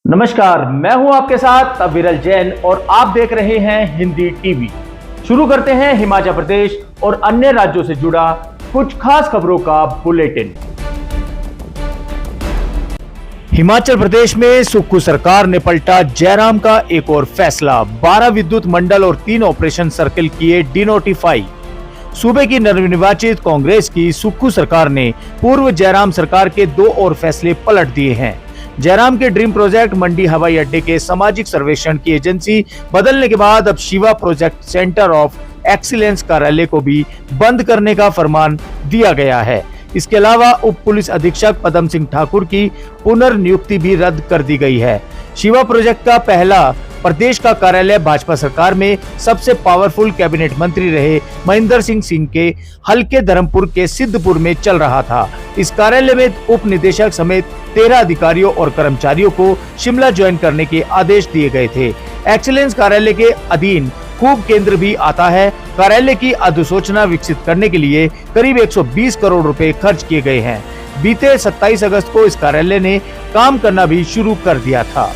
नमस्कार, मैं हूं आपके साथ विरल जैन और आप देख रहे हैं हिंदी टीवी। शुरू करते हैं हिमाचल प्रदेश और अन्य राज्यों से जुड़ा कुछ खास खबरों का बुलेटिन। हिमाचल प्रदेश में सुक्खू सरकार ने पलटा जयराम का एक और फैसला। 12 विद्युत मंडल और 3 ऑपरेशन सर्किल किए डिनोटिफाई। सूबे की नवनिर्वाचित कांग्रेस की सुक्खू सरकार ने पूर्व जयराम सरकार के 2 और फैसले पलट दिए हैं। जयराम के ड्रीम प्रोजेक्ट मंडी हवाई अड्डे के सामाजिक सर्वेक्षण की एजेंसी बदलने के बाद अब Shiva project centre of excellence कार्यालय को भी बंद करने का फरमान दिया गया है। इसके अलावा उप पुलिस अधीक्षक पदम सिंह ठाकुर की पुनर्नियुक्ति भी रद्द कर दी गई है। शिवा प्रोजेक्ट का पहला प्रदेश का कार्यालय भाजपा सरकार में सबसे पावरफुल कैबिनेट मंत्री रहे महेंद्र सिंह के हल्के धर्मपुर के सिद्धपुर में चल रहा था। इस कार्यालय में उप निदेशक समेत 13 अधिकारियों और कर्मचारियों को शिमला ज्वाइन करने के आदेश दिए गए थे। एक्सीलेंस कार्यालय के अधीन खूब केंद्र भी आता है। कार्यालय की अधिसूचना विकसित करने के लिए करीब 120 करोड़ रुपए खर्च किए गए हैं। बीते 27 अगस्त को इस कार्यालय ने काम करना भी शुरू कर दिया था।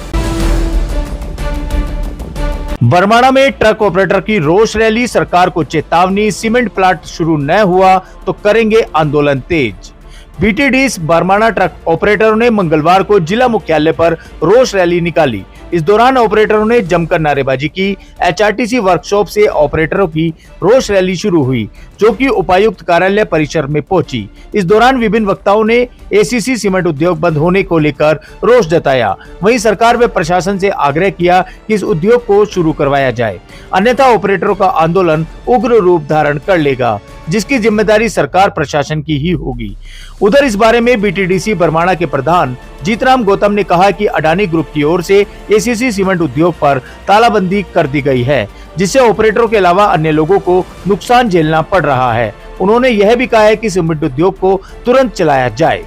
बरमाणा में ट्रक ऑपरेटर की रोष रैली, सरकार को चेतावनी, सीमेंट प्लांट शुरू न हुआ तो करेंगे आंदोलन तेज। बीटीडी बरमाणा ट्रक ऑपरेटरों ने मंगलवार को जिला मुख्यालय पर रोष रैली निकाली। इस दौरान ऑपरेटरों ने जमकर नारेबाजी की। एचआरटीसी वर्कशॉप से ऑपरेटरों की रोष रैली शुरू हुई, जो कि उपायुक्त कार्यालय परिसर में पहुंची। इस दौरान विभिन्न वक्ताओं ने एसीसी सीमेंट उद्योग बंद होने को लेकर रोष जताया। वहीं सरकार व प्रशासन से आग्रह किया कि इस उद्योग को शुरू करवाया जाए, अन्यथा ऑपरेटरों का आंदोलन उग्र रूप धारण कर लेगा, जिसकी जिम्मेदारी सरकार प्रशासन की ही होगी। उधर इस बारे में बीटीडीसी बरमाणा के प्रधान जीतराम गौतम ने कहा कि अडानी ग्रुप की ओर से एसीसी सीमेंट उद्योग पर तालाबंदी कर दी गई है, जिससे ऑपरेटरों के अलावा अन्य लोगों को नुकसान झेलना पड़ रहा है। उन्होंने यह भी कहा है कि सीमेंट उद्योग को तुरंत चलाया जाए।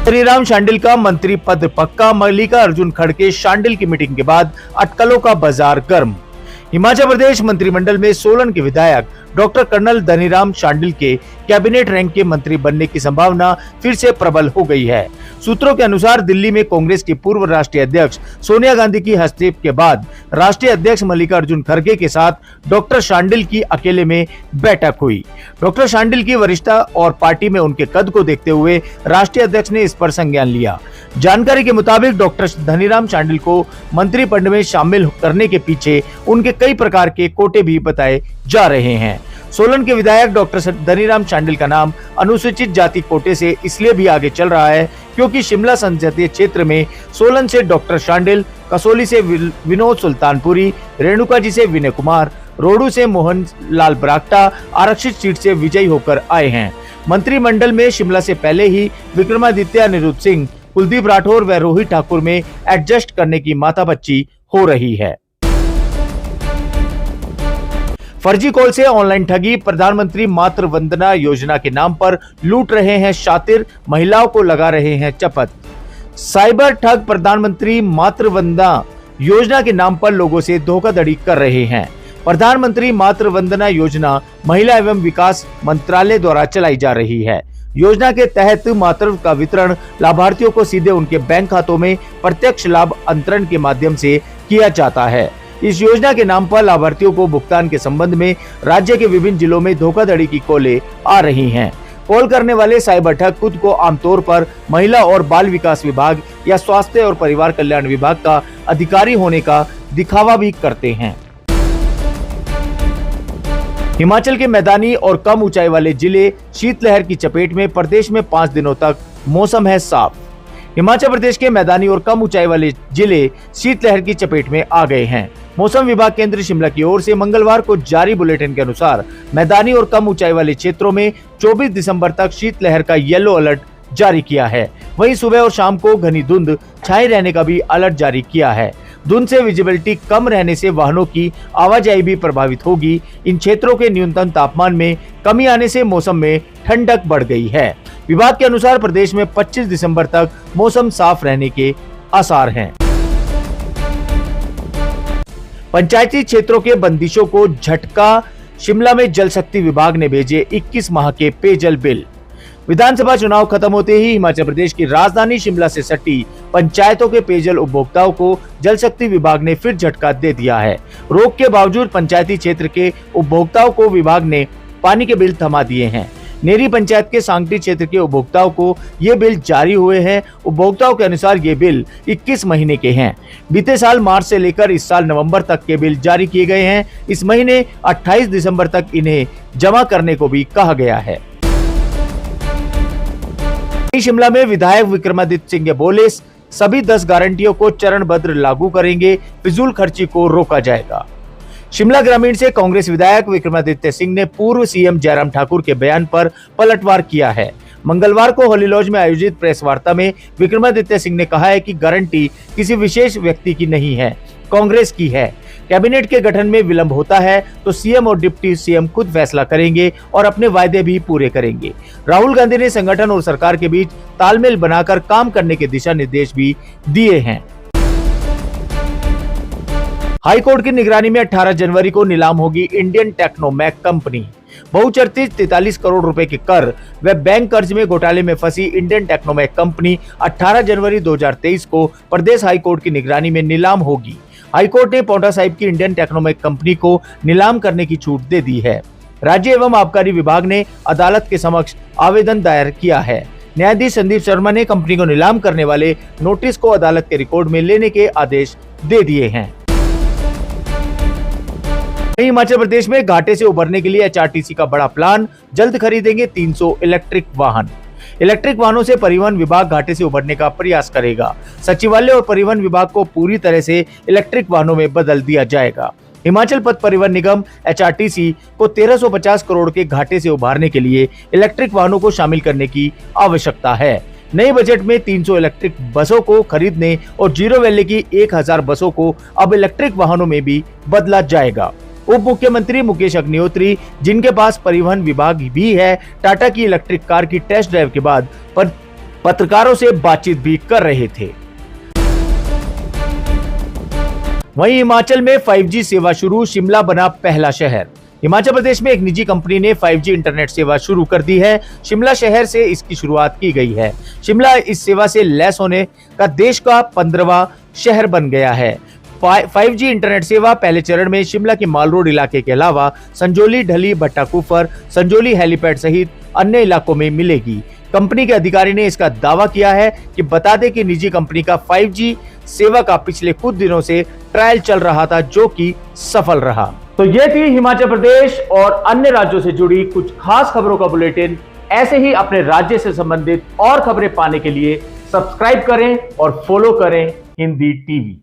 धनीराम शांडिल का मंत्री पद पक्का, मल्लिकार्जुन खड़गे शांडिल की मीटिंग के बाद अटकलों का बाजार गर्म। हिमाचल प्रदेश मंत्रिमंडल में सोलन के विधायक डॉक्टर कर्नल धनीराम शांडिल के कैबिनेट रैंक के मंत्री बनने की संभावना फिर से प्रबल हो गई है। सूत्रों के अनुसार दिल्ली में कांग्रेस की पूर्व राष्ट्रीय अध्यक्ष सोनिया गांधी की हस्तक्षेप के बाद राष्ट्रीय अध्यक्ष मल्लिकार्जुन खड़गे के साथ डॉक्टर शांडिल की अकेले में बैठक हुई। डॉक्टर शांडिल की वरिष्ठता और पार्टी में उनके कद को देखते हुए राष्ट्रीय अध्यक्ष ने इस पर संज्ञान लिया। जानकारी के मुताबिक डॉक्टर धनीराम शांडिल को मंत्रिमंडल में शामिल करने के पीछे उनके कई प्रकार के कोटे भी बताए जा रहे हैं। सोलन के विधायक डॉक्टर धनीराम शांडिल का नाम अनुसूचित जाति कोटे से इसलिए भी आगे चल रहा है क्योंकि शिमला संसदीय क्षेत्र में सोलन से डॉक्टर शांडिल, कसौली से विनोद सुल्तानपुरी, रेणुका जी से विनय कुमार, रोडू से मोहन लाल बरागटा आरक्षित सीट से विजयी होकर आए हैं। मंत्रिमंडल में शिमला से पहले ही विक्रमादित्य, अनिरुद्ध सिंह, कुलदीप राठौर व रोहित ठाकुर में एडजस्ट करने की माथापच्ची हो रही है। फर्जी कॉल से ऑनलाइन ठगी, प्रधानमंत्री मातृ वंदना योजना के नाम पर लूट रहे हैं शातिर, महिलाओं को लगा रहे हैं चपत। साइबर ठग प्रधानमंत्री मातृ वंदना योजना के नाम पर लोगों से धोखाधड़ी कर रहे हैं। प्रधानमंत्री मातृ वंदना योजना महिला एवं विकास मंत्रालय द्वारा चलाई जा रही है। योजना के तहत मातृत्व का वितरण लाभार्थियों को सीधे उनके बैंक खातों में प्रत्यक्ष लाभ अंतरण के माध्यम से किया जाता है। इस योजना के नाम पर लाभार्थियों को भुगतान के संबंध में राज्य के विभिन्न जिलों में धोखाधड़ी की कॉलें आ रही हैं। कॉल करने वाले साइबर ठग खुद को आमतौर पर महिला और बाल विकास विभाग या स्वास्थ्य और परिवार कल्याण विभाग का अधिकारी होने का दिखावा भी करते हैं। हिमाचल के मैदानी और कम ऊंचाई वाले जिले शीतलहर की चपेट में, प्रदेश में 5 दिनों तक मौसम है साफ। हिमाचल प्रदेश के मैदानी और कम ऊंचाई वाले जिले शीतलहर की चपेट में आ गए हैं। मौसम विभाग केंद्र शिमला की ओर से मंगलवार को जारी बुलेटिन के अनुसार मैदानी और कम ऊंचाई वाले क्षेत्रों में 24 दिसंबर तक शीतलहर का येलो अलर्ट जारी किया है। वहीं सुबह और शाम को घनी धुंध छाए रहने का भी अलर्ट जारी किया है। धुंध से विजिबिलिटी कम रहने से वाहनों की आवाजाही भी प्रभावित होगी। इन क्षेत्रों के न्यूनतम तापमान में कमी आने से मौसम में ठंडक बढ़ गई है। विभाग के अनुसार प्रदेश में 25 दिसंबर तक मौसम साफ रहने के आसार हैं। पंचायती क्षेत्रों के बंदिशों को झटका, शिमला में जल शक्ति विभाग ने भेजे 21 माह के पेयजल बिल। विधानसभा चुनाव खत्म होते ही हिमाचल प्रदेश की राजधानी शिमला से सटी पंचायतों के पेयजल उपभोक्ताओं को जल शक्ति विभाग ने फिर झटका दे दिया है। रोक के बावजूद पंचायती क्षेत्र के उपभोक्ताओं को विभाग ने पानी के बिल थमा दिए हैं। नेरी पंचायत के सांगटी क्षेत्र के उपभोक्ताओं को ये बिल जारी हुए हैं। उपभोक्ताओं के अनुसार ये बिल 21 महीने के हैं। बीते साल मार्च से लेकर इस साल नवंबर तक के बिल जारी किए गए हैं। इस महीने 28 दिसंबर तक इन्हें जमा करने को भी कहा गया है। शिमला में विधायक विक्रमादित्य सिंह बोले, सभी 10 गारंटियों को चरणबद्ध लागू करेंगे, फिजूल खर्ची को रोका जाएगा। शिमला ग्रामीण से कांग्रेस विधायक विक्रमादित्य सिंह ने पूर्व सीएम जयराम ठाकुर के बयान पर पलटवार किया है। मंगलवार को हॉली लॉज में आयोजित प्रेस वार्ता में विक्रमादित्य सिंह ने कहा है कि गारंटी किसी विशेष व्यक्ति की नहीं है, कांग्रेस की है। कैबिनेट के गठन में विलंब होता है तो सीएम और डिप्टी सीएम खुद फैसला करेंगे और अपने वायदे भी पूरे करेंगे। राहुल गांधी ने संगठन और सरकार के बीच तालमेल बनाकर काम करने के दिशा निर्देश भी दिए हैं। हाई कोर्ट की निगरानी में 18 जनवरी को नीलाम होगी इंडियन टेक्नोमैक कंपनी। बहुचर्चित 43 करोड़ रुपए के कर व बैंक कर्ज में घोटाले में फंसी इंडियन टेक्नोमैक कंपनी 18 जनवरी 2023 को प्रदेश हाई कोर्ट की निगरानी में नीलाम होगी। हाई कोर्ट ने पांवटा साहिब की इंडियन टेक्नोमैक कंपनी को नीलाम करने की छूट दे दी है। राज्य एवं आबकारी विभाग ने अदालत के समक्ष आवेदन दायर किया है। न्यायाधीश संदीप शर्मा ने कंपनी को नीलाम करने वाले नोटिस को अदालत के रिकॉर्ड में लेने के आदेश दे दिए हैं। हिमाचल प्रदेश में घाटे से उबरने के लिए एचआरटीसी का बड़ा प्लान, जल्द खरीदेंगे 300 इलेक्ट्रिक वाहन। इलेक्ट्रिक वाहनों से परिवहन विभाग घाटे से उबरने का प्रयास करेगा। सचिवालय और परिवहन विभाग को पूरी तरह से इलेक्ट्रिक वाहनों में बदल दिया जाएगा। हिमाचल पथ परिवहन निगम एचआरटीसी को 1350 करोड़ के घाटे से उबारने के लिए इलेक्ट्रिक वाहनों को शामिल करने की आवश्यकता है। नए बजट में 300 इलेक्ट्रिक बसों को खरीदने और जीरो वैल्यू की 1000 बसों को अब इलेक्ट्रिक वाहनों में भी बदला जाएगा। उप मुख्यमंत्री मुकेश अग्निहोत्री, जिनके पास परिवहन विभाग भी है, टाटा की इलेक्ट्रिक कार की टेस्ट ड्राइव के बाद पत्रकारों से बातचीत भी कर रहे थे। वहीं हिमाचल में 5G सेवा शुरू, शिमला बना पहला शहर। हिमाचल प्रदेश में एक निजी कंपनी ने 5G इंटरनेट सेवा शुरू कर दी है। शिमला शहर से इसकी शुरुआत की गई है। शिमला इस सेवा से लैस होने का देश का 15वां शहर बन गया है। 5G इंटरनेट सेवा पहले चरण में शिमला के माल रोड इलाके के अलावा संजोली, ढली, भट्टाकुफर, संजोली हेलीपैड सहित अन्य इलाकों में मिलेगी। कंपनी के अधिकारी ने इसका दावा किया है कि बता दें कि निजी कंपनी का 5G सेवा का पिछले कुछ दिनों से ट्रायल चल रहा था, जो कि सफल रहा। तो ये थी हिमाचल प्रदेश और अन्य राज्यों से जुड़ी कुछ खास खबरों का बुलेटिन। ऐसे ही अपने राज्य से संबंधित और खबरें पाने के लिए सब्सक्राइब करें और फॉलो करें हिंदी टीवी।